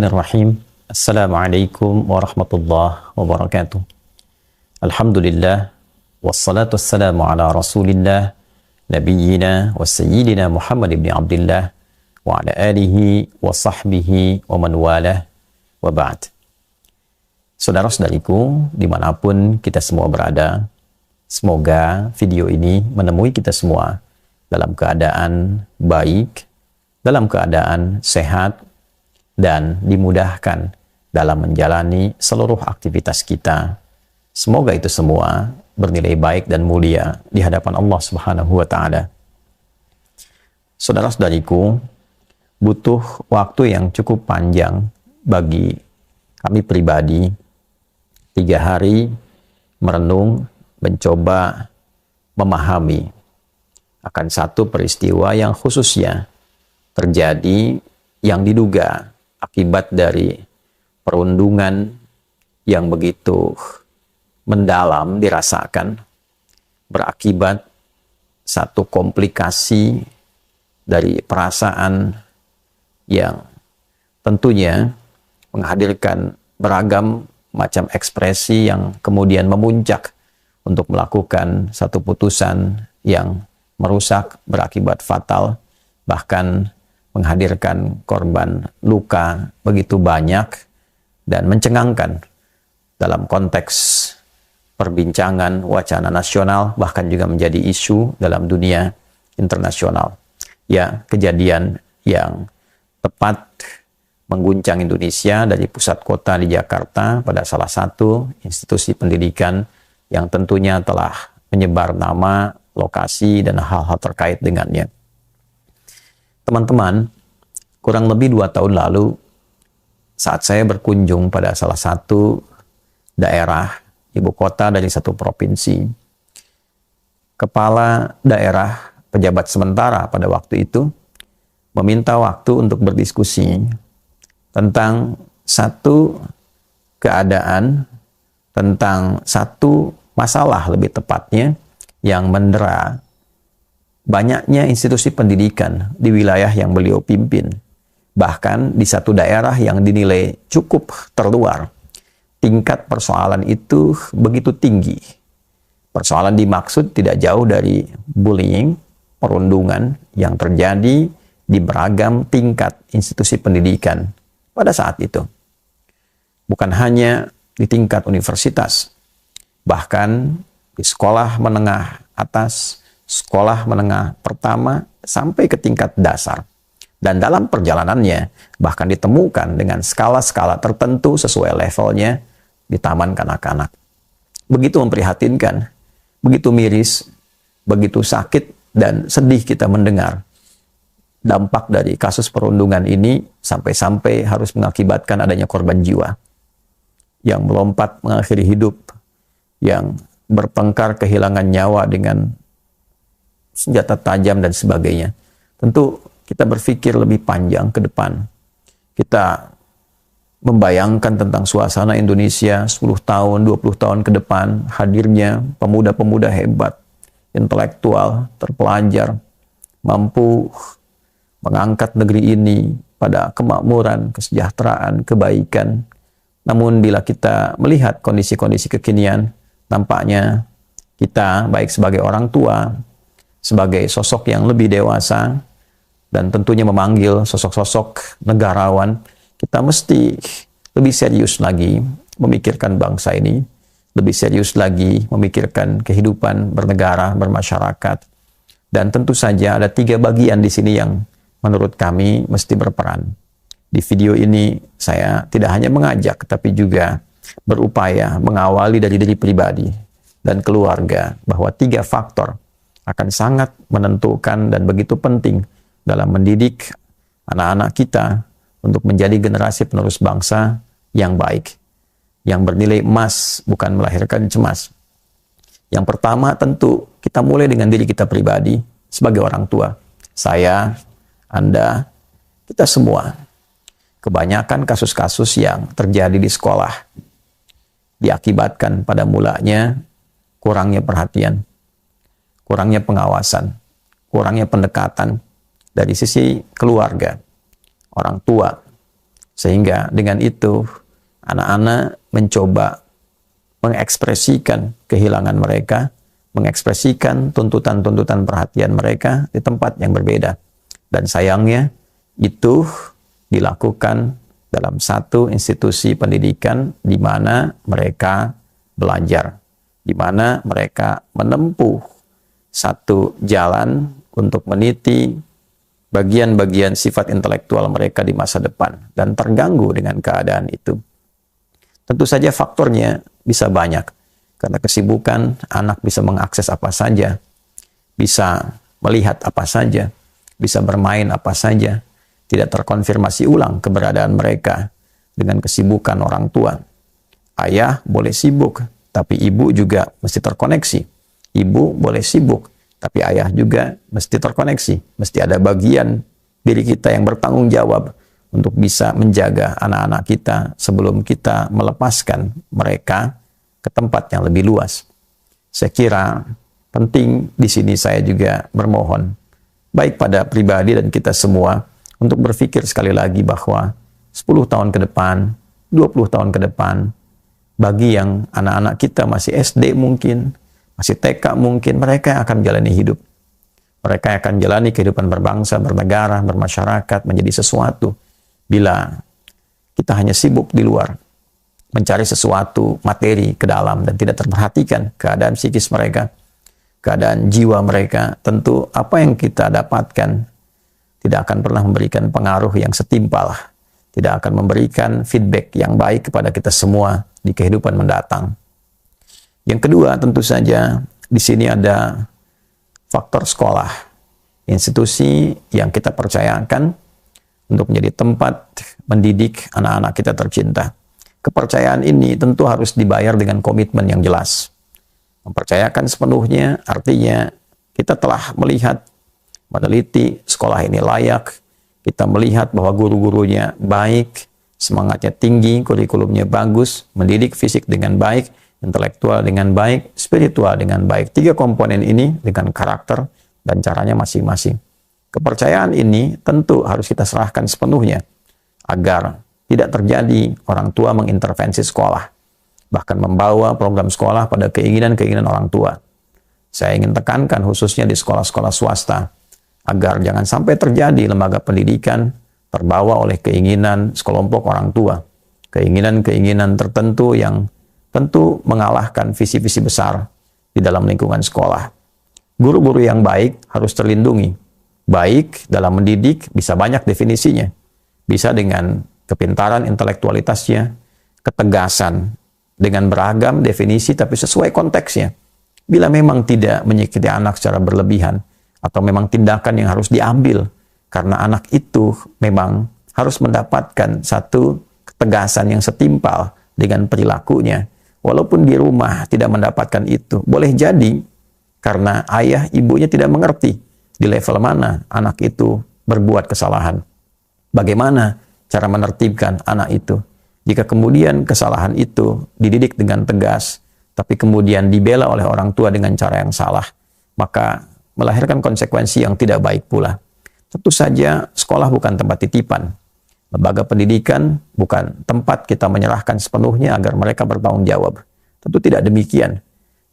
Bismillahirrahmanirrahim. Assalamualaikum warahmatullahi wabarakatuh. Alhamdulillah wassalatu wassalamu ala Rasulillah nabiyyina wa sayyidina Muhammad ibn Abdullah wa ala alihi wa sahbihi wa man walah wa ba'd. Saudara-saudariku dimanapun kita semua berada, semoga video ini menemui kita semua dalam keadaan baik, dalam keadaan sehat, dan dimudahkan dalam menjalani seluruh aktivitas kita. Semoga itu semua bernilai baik dan mulia di hadapan Allah Subhanahu wa Ta'ala. Saudara-saudariku, butuh waktu yang cukup panjang bagi kami pribadi, 3 hari merenung, mencoba memahami akan satu peristiwa yang khususnya terjadi yang diduga akibat dari perundungan yang begitu mendalam dirasakan, berakibat satu komplikasi dari perasaan yang tentunya menghadirkan beragam macam ekspresi yang kemudian memuncak untuk melakukan satu putusan yang merusak, berakibat fatal, bahkan menghadirkan korban luka begitu banyak dan mencengangkan dalam konteks perbincangan wacana nasional, bahkan juga menjadi isu dalam dunia internasional. Ya, kejadian yang tepat mengguncang Indonesia dari pusat kota di Jakarta pada salah satu institusi pendidikan yang tentunya telah menyebar nama, lokasi, dan hal-hal terkait dengannya. Teman-teman, kurang lebih 2 tahun lalu, saat saya berkunjung pada salah satu daerah, ibu kota dari satu provinsi, kepala daerah pejabat sementara pada waktu itu meminta waktu untuk berdiskusi tentang satu keadaan, tentang satu masalah lebih tepatnya yang mendera banyaknya institusi pendidikan di wilayah yang beliau pimpin. Bahkan di satu daerah yang dinilai cukup terluar, tingkat persoalan itu begitu tinggi. Persoalan dimaksud tidak jauh dari bullying, perundungan yang terjadi di beragam tingkat institusi pendidikan pada saat itu. Bukan hanya di tingkat universitas, bahkan di sekolah menengah atas, sekolah menengah pertama sampai ke tingkat dasar. Dan dalam perjalanannya bahkan ditemukan dengan skala-skala tertentu sesuai levelnya di taman kanak-kanak. Begitu memprihatinkan, begitu miris, begitu sakit dan sedih kita mendengar dampak dari kasus perundungan ini sampai-sampai harus mengakibatkan adanya korban jiwa yang melompat mengakhiri hidup, yang bertengkar kehilangan nyawa dengan senjata tajam dan sebagainya. Tentu kita berpikir lebih panjang ke depan. Kita membayangkan tentang suasana Indonesia 10 tahun, 20 tahun ke depan, hadirnya pemuda-pemuda hebat, intelektual, terpelajar, mampu mengangkat negeri ini pada kemakmuran, kesejahteraan, kebaikan. Namun bila kita melihat kondisi-kondisi kekinian, nampaknya kita baik sebagai orang tua, sebagai sosok yang lebih dewasa, dan tentunya memanggil sosok-sosok negarawan, kita mesti lebih serius lagi memikirkan bangsa ini, lebih serius lagi memikirkan kehidupan bernegara, bermasyarakat. Dan tentu saja ada 3 bagian di sini yang menurut kami mesti berperan. Di video ini saya tidak hanya mengajak, tapi juga berupaya mengawali dari diri pribadi dan keluarga bahwa 3 faktor akan sangat menentukan dan begitu penting dalam mendidik anak-anak kita untuk menjadi generasi penerus bangsa yang baik, yang bernilai emas, bukan melahirkan cemas. Yang pertama tentu kita mulai dengan diri kita pribadi sebagai orang tua. Saya, Anda, kita semua. Kebanyakan kasus-kasus yang terjadi di sekolah diakibatkan pada mulanya kurangnya perhatian, kurangnya pengawasan, kurangnya pendekatan dari sisi keluarga, orang tua, Sehingga dengan itu, anak-anak mencoba mengekspresikan kehilangan mereka, mengekspresikan tuntutan-tuntutan perhatian mereka di tempat yang berbeda. Dan sayangnya, itu dilakukan dalam satu institusi pendidikan di mana mereka belajar, di mana mereka menempuh satu jalan untuk meniti bagian-bagian sifat intelektual mereka di masa depan dan terganggu dengan keadaan itu. Tentu saja faktornya bisa banyak, karena kesibukan anak bisa mengakses apa saja, bisa melihat apa saja, bisa bermain apa saja, tidak terkonfirmasi ulang keberadaan mereka dengan kesibukan orang tua. Ayah boleh sibuk, tapi ibu juga mesti terkoneksi. Ibu boleh sibuk, tapi ayah juga mesti terkoneksi. Mesti ada bagian diri kita yang bertanggung jawab untuk bisa menjaga anak-anak kita sebelum kita melepaskan mereka ke tempat yang lebih luas. Saya kira penting di sini saya juga bermohon, baik pada pribadi dan kita semua, untuk berpikir sekali lagi bahwa 10 tahun ke depan, 20 tahun ke depan, bagi yang anak-anak kita masih SD mungkin, masih TK mungkin, mereka akan menjalani hidup. Mereka akan jalani kehidupan berbangsa, bernegara, bermasyarakat, menjadi sesuatu. Bila kita hanya sibuk di luar, mencari sesuatu materi ke dalam dan tidak terperhatikan keadaan psikis mereka, keadaan jiwa mereka, tentu apa yang kita dapatkan tidak akan pernah memberikan pengaruh yang setimpal, tidak akan memberikan feedback yang baik kepada kita semua di kehidupan mendatang. Yang kedua, tentu saja di sini ada faktor sekolah, institusi yang kita percayakan untuk menjadi tempat mendidik anak-anak kita tercinta. Kepercayaan ini tentu harus dibayar dengan komitmen yang jelas. Mempercayakan sepenuhnya artinya kita telah melihat, meneliti sekolah ini layak, kita melihat bahwa guru-gurunya baik, semangatnya tinggi, kurikulumnya bagus, mendidik fisik dengan baik, intelektual dengan baik, spiritual dengan baik. 3 komponen ini dengan karakter dan caranya masing-masing. Kepercayaan ini tentu harus kita serahkan sepenuhnya agar tidak terjadi orang tua mengintervensi sekolah, bahkan membawa program sekolah pada keinginan-keinginan orang tua. Saya ingin tekankan khususnya di sekolah-sekolah swasta, agar jangan sampai terjadi lembaga pendidikan terbawa oleh keinginan sekelompok orang tua, keinginan-keinginan tertentu yang tentu mengalahkan visi-visi besar di dalam lingkungan sekolah. Guru-guru yang baik harus terlindungi. Baik dalam mendidik bisa banyak definisinya. Bisa dengan kepintaran intelektualitasnya, ketegasan dengan beragam definisi tapi sesuai konteksnya. Bila memang tidak menyakiti anak secara berlebihan, atau memang tindakan yang harus diambil karena anak itu memang harus mendapatkan satu ketegasan yang setimpal dengan perilakunya. Walaupun di rumah tidak mendapatkan itu, boleh jadi karena ayah ibunya tidak mengerti di level mana anak itu berbuat kesalahan. Bagaimana cara menertibkan anak itu? Jika kemudian kesalahan itu dididik dengan tegas, tapi kemudian dibela oleh orang tua dengan cara yang salah, maka melahirkan konsekuensi yang tidak baik pula. Tentu saja sekolah bukan tempat titipan. Lembaga pendidikan bukan tempat kita menyerahkan sepenuhnya agar mereka bertanggung jawab. Tentu tidak demikian.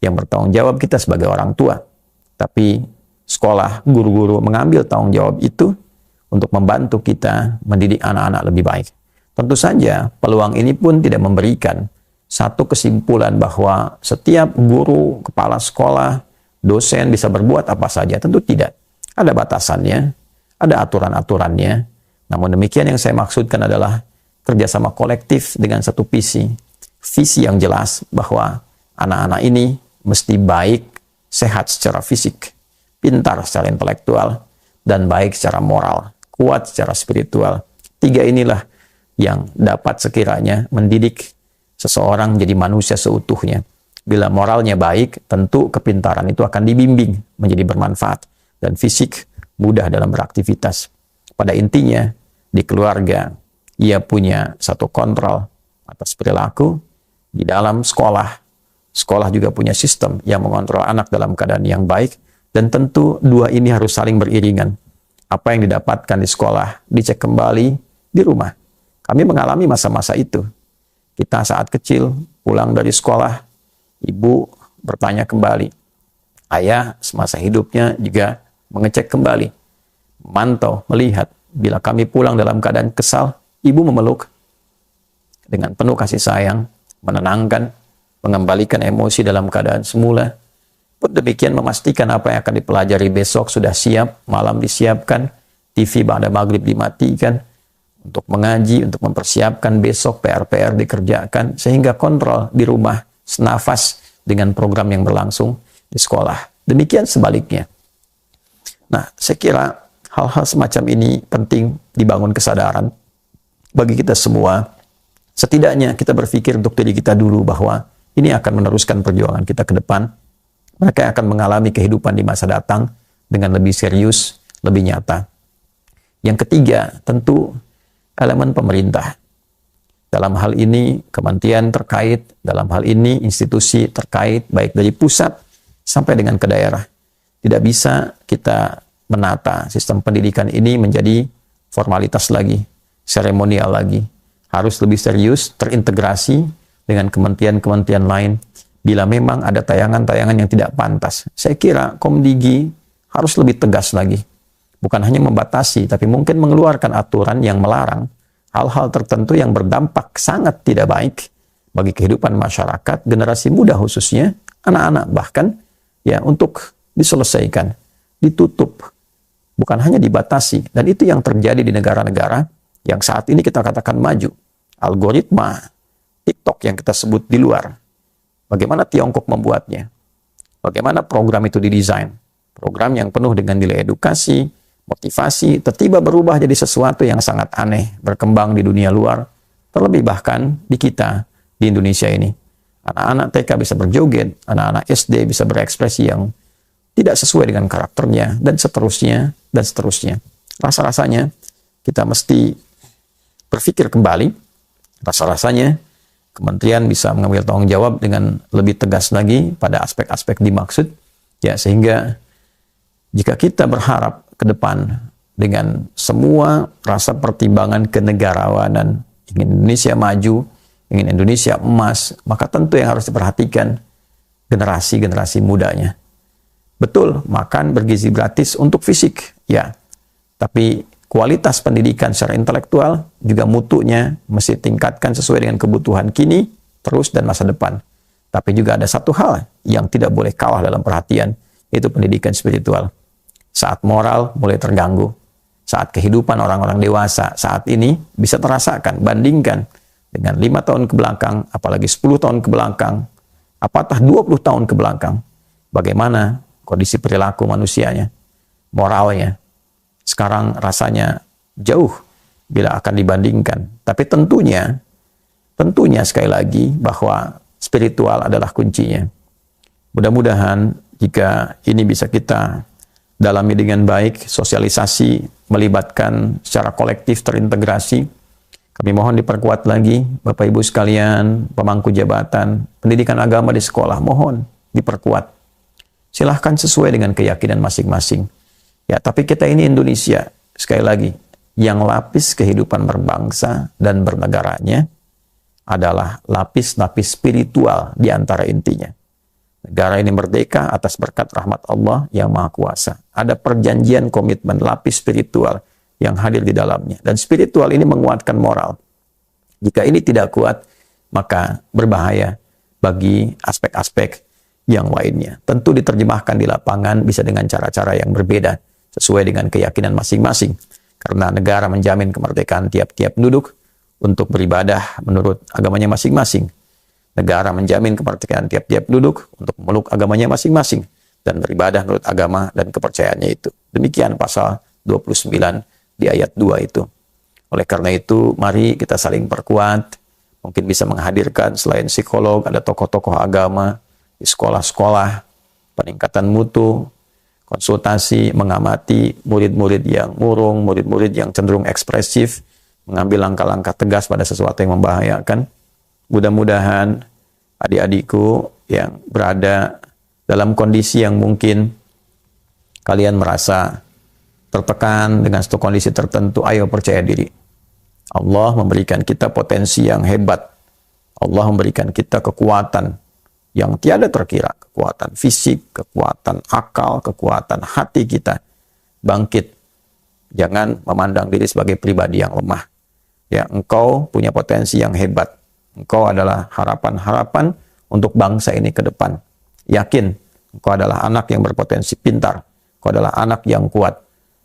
Yang bertanggung jawab kita sebagai orang tua. Tapi sekolah, guru-guru mengambil tanggung jawab itu untuk membantu kita mendidik anak-anak lebih baik. Tentu saja peluang ini pun tidak memberikan satu kesimpulan bahwa setiap guru, kepala sekolah, dosen bisa berbuat apa saja. Tentu tidak. Ada batasannya, ada aturan-aturannya. Namun demikian yang saya maksudkan adalah kerjasama kolektif dengan satu visi. Visi yang jelas bahwa anak-anak ini mesti baik, sehat secara fisik, pintar secara intelektual, dan baik secara moral, kuat secara spiritual. 3 inilah yang dapat sekiranya mendidik seseorang jadi manusia seutuhnya. Bila moralnya baik, tentu kepintaran itu akan dibimbing menjadi bermanfaat dan fisik mudah dalam beraktivitas. Pada intinya, di keluarga, ia punya satu kontrol atas perilaku. Di dalam sekolah, sekolah juga punya sistem yang mengontrol anak dalam keadaan yang baik, dan tentu 2 ini harus saling beriringan. Apa yang didapatkan di sekolah, dicek kembali di rumah. Kami mengalami masa-masa itu. Kita saat kecil pulang dari sekolah, ibu bertanya kembali. Ayah semasa hidupnya juga mengecek kembali, memantau, melihat. Bila kami pulang dalam keadaan kesal, ibu memeluk dengan penuh kasih sayang, menenangkan, mengembalikan emosi dalam keadaan semula. Pun demikian memastikan apa yang akan dipelajari besok sudah siap, malam disiapkan, TV pada maghrib dimatikan, untuk mengaji, untuk mempersiapkan besok PR-PR dikerjakan, sehingga kontrol di rumah senafas dengan program yang berlangsung di sekolah. Demikian sebaliknya. Nah, saya kira hal-hal semacam ini penting dibangun kesadaran bagi kita semua. Setidaknya kita berpikir untuk diri kita dulu bahwa ini akan meneruskan perjuangan kita ke depan. Mereka akan mengalami kehidupan di masa datang dengan lebih serius, lebih nyata. Yang ketiga, tentu elemen pemerintah. Dalam hal ini, kementerian terkait, dalam hal ini institusi terkait, baik dari pusat sampai dengan ke daerah. Tidak bisa kita menata sistem pendidikan ini menjadi formalitas lagi, seremonial lagi. Harus lebih serius, terintegrasi dengan kementerian-kementerian lain. Bila memang ada tayangan-tayangan yang tidak pantas, saya kira Komdigi harus lebih tegas lagi. Bukan hanya membatasi, tapi mungkin mengeluarkan aturan yang melarang hal-hal tertentu yang berdampak sangat tidak baik bagi kehidupan masyarakat, generasi muda khususnya, anak-anak bahkan, ya untuk diselesaikan, ditutup, bukan hanya dibatasi. Dan itu yang terjadi di negara-negara yang saat ini kita katakan maju. Algoritma TikTok yang kita sebut di luar. Bagaimana Tiongkok membuatnya? Bagaimana program itu didesain? Program yang penuh dengan nilai edukasi, motivasi, tiba-tiba berubah jadi sesuatu yang sangat aneh, berkembang di dunia luar, terlebih bahkan di kita, di Indonesia ini. Anak-anak TK bisa berjoget, anak-anak SD bisa berekspresi yang tidak sesuai dengan karakternya, dan seterusnya, dan seterusnya. Rasa-rasanya kita mesti berpikir kembali, rasa-rasanya kementerian bisa mengambil tanggung jawab dengan lebih tegas lagi pada aspek-aspek dimaksud, ya sehingga jika kita berharap ke depan dengan semua rasa pertimbangan kenegarawanan, ingin Indonesia maju, ingin Indonesia emas, maka tentu yang harus diperhatikan generasi-generasi mudanya. Betul, makan bergizi gratis untuk fisik, ya. Tapi kualitas pendidikan secara intelektual juga mutunya mesti tingkatkan sesuai dengan kebutuhan kini, terus, dan masa depan. Tapi juga ada satu hal yang tidak boleh kalah dalam perhatian, yaitu pendidikan spiritual. Saat moral mulai terganggu, saat kehidupan orang-orang dewasa saat ini bisa terasakan, bandingkan dengan 5 tahun ke belakang, apalagi 10 tahun ke belakang, apatah 20 tahun ke belakang, bagaimana kondisi perilaku manusianya, moralnya. Sekarang rasanya jauh bila akan dibandingkan. Tapi tentunya sekali lagi bahwa spiritual adalah kuncinya. Mudah-mudahan jika ini bisa kita dalami dengan baik, sosialisasi, melibatkan secara kolektif, terintegrasi. Kami mohon diperkuat lagi, Bapak Ibu sekalian, pemangku jabatan, pendidikan agama di sekolah, mohon diperkuat. Silahkan sesuai dengan keyakinan masing-masing. Ya, tapi kita ini Indonesia, sekali lagi, yang lapis kehidupan berbangsa dan bernegaranya adalah lapis-lapis spiritual di antara intinya. Negara ini merdeka atas berkat rahmat Allah yang Maha Kuasa. Ada perjanjian komitmen lapis spiritual yang hadir di dalamnya. Dan spiritual ini menguatkan moral. Jika ini tidak kuat, maka berbahaya bagi aspek-aspek yang lainnya. Tentu diterjemahkan di lapangan bisa dengan cara-cara yang berbeda, sesuai dengan keyakinan masing-masing. Karena negara menjamin kemerdekaan tiap-tiap penduduk untuk beribadah menurut agamanya masing-masing. Negara menjamin kemerdekaan tiap-tiap penduduk untuk memeluk agamanya masing-masing dan beribadah menurut agama dan kepercayaannya itu. Demikian pasal 29 di ayat 2 itu. Oleh karena itu, mari kita saling perkuat. Mungkin bisa menghadirkan selain psikolog, ada tokoh-tokoh agama di sekolah-sekolah, peningkatan mutu, konsultasi, mengamati murid-murid yang murung, murid-murid yang cenderung ekspresif, mengambil langkah-langkah tegas pada sesuatu yang membahayakan. Mudah-mudahan adik-adikku yang berada dalam kondisi yang mungkin kalian merasa tertekan dengan suatu kondisi tertentu, ayo percaya diri. Allah memberikan kita potensi yang hebat. Allah memberikan kita kekuatan yang tiada terkira. Kekuatan fisik, kekuatan akal, kekuatan hati kita. Bangkit. Jangan memandang diri sebagai pribadi yang lemah. Ya, engkau punya potensi yang hebat. Engkau adalah harapan-harapan untuk bangsa ini ke depan. Yakin, engkau adalah anak yang berpotensi pintar. Engkau adalah anak yang kuat.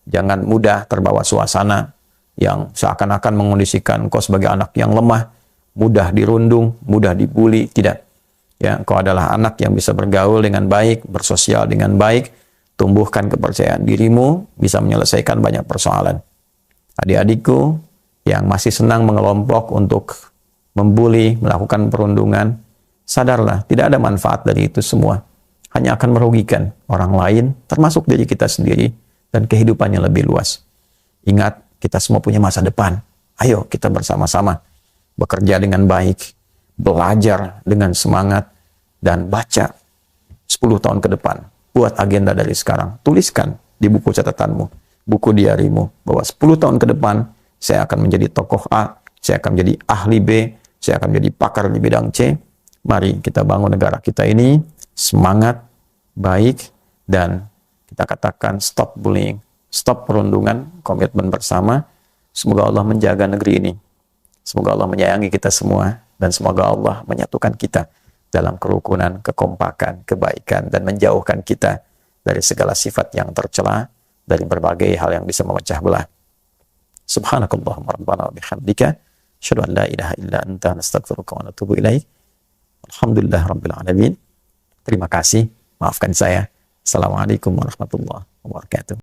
Jangan mudah terbawa suasana yang seakan-akan mengondisikan engkau sebagai anak yang lemah, mudah dirundung, mudah dibully. Tidak. Ya, engkau adalah anak yang bisa bergaul dengan baik, bersosial dengan baik, tumbuhkan kepercayaan dirimu, bisa menyelesaikan banyak persoalan. Adik-adikku yang masih senang mengelompok untuk membuli, melakukan perundungan, sadarlah, tidak ada manfaat dari itu semua. Hanya akan merugikan orang lain, termasuk diri kita sendiri, dan kehidupannya lebih luas. Ingat, kita semua punya masa depan. Ayo kita bersama-sama bekerja dengan baik, belajar dengan semangat, dan baca 10 tahun ke depan. Buat agenda dari sekarang. Tuliskan di buku catatanmu, buku diarimu, bahwa 10 tahun ke depan, saya akan menjadi tokoh A, saya akan menjadi ahli B, saya akan menjadi pakar di bidang C. Mari kita bangun negara kita ini, semangat, baik, dan kita katakan stop bullying, stop perundungan, komitmen bersama. Semoga Allah menjaga negeri ini. Semoga Allah menyayangi kita semua, dan semoga Allah menyatukan kita dalam kerukunan, kekompakan, kebaikan, dan menjauhkan kita dari segala sifat yang tercela, dari berbagai hal yang bisa memecah belah. Subhanakallahumma rabbana wa bihamdika, asyhadu an la ilaha illa anta, nastaghfiruka wa natubu ilaik. Alhamdulillah rabbil alamin. Terima kasih, maafkan saya. Assalamualaikum warahmatullahi wabarakatuh.